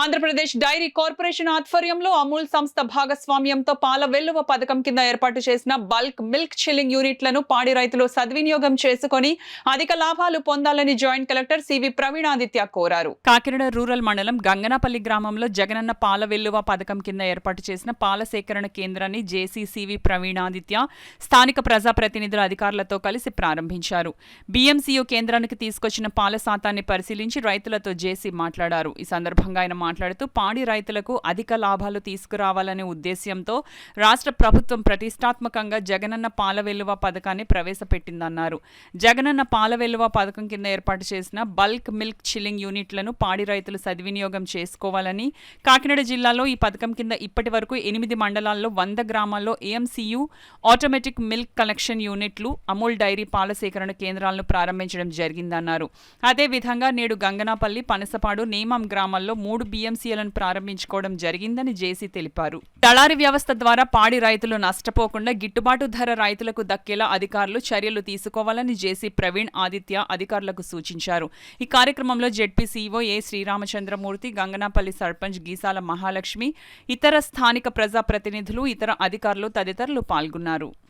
Andhra Pradesh dairy corporation ఆధ్వర్యంలో అమూల్ సంస్థ భాగస్వామ్యంతో పాల వెల్లువ పథకం కింద ఏర్పాటు చేసిన బల్క్ మిల్క్ చిల్లింగ్ యూనిట్లను పాడి రైతులు సద్వినియోగం చేసుకుని అధిక లాభాలు పొందాలని జాయింట్ కలెక్టర్ సివి ప్రవీణాదిత్య కోరారు. కాకినాడ రూరల్ మండలం గంగనాపల్లి గ్రామంలో జగనన్న పాల వెల్లువ పథకం కింద ఏర్పాటు చేసిన పాల సేకరణ కేంద్రాన్ని జేసీ సివి ప్రవీణాదిత్య స్థానిక ప్రజాప్రతినిధుల అధికారులతో కలిసి ప్రారంభించారు. బిఎంసియు కేంద్రానికి తీసుకొచ్చిన పాల శాతాన్ని పరిశీలించి రైతులతో జేసీ మాట్లాడారు. ఈ సందర్భంగా ఆయన మాట్లాడుతూ పాడి రైతులకు అధిక లాభాలు తీసుకురావాలనే ఉద్దేశ్యంతో రాష్ట్ర ప్రభుత్వం ప్రతిష్టాత్మకంగా జగనన్న పాల వెల్లువ పథకాన్ని ప్రవేశపెట్టిందన్నారు. జగనన్న పాల వెల్లువ పథకం కింద ఏర్పాటు చేసిన బల్క్ మిల్క్ చిల్లింగ్ యూనిట్లను పాడి రైతులు సద్వినియోగం చేసుకోవాలని, కాకినాడ జిల్లాలో ఈ పథకం కింద ఇప్పటి వరకు 8 మండలాల్లో 100 గ్రామాల్లో ఏఎంసీయు ఆటోమేటిక్ మిల్క్ కలెక్షన్ యూనిట్లు, అమూల్ డైరీ పాల సేకరణ కేంద్రాలను ప్రారంభించడం జరిగిందన్నారు. అదేవిధంగా నేడు గంగనాపల్లి, పనసపాడు, నేమం గ్రామాల్లో 3 బిఎంసీలను ప్రారంభించుకోవడం జరిగిందని జేసీ తెలిపారు. దళారీ వ్యవస్థ ద్వారా పాడి రైతులు నష్టపోకుండా గిట్టుబాటు ధర రైతులకు దక్కేలా అధికారులు చర్యలు తీసుకోవాలని జేసీ ప్రవీణ్ ఆదిత్య అధికారులకు సూచించారు. ఈ కార్యక్రమంలో ZP CEO A Sriramachandramurthy, Gangannapalli sarpanch Geesala Mahalakshmi, ఇతర స్థానిక ప్రజాప్రతినిధులు, ఇతర అధికారులు తదితరులు పాల్గొన్నారు.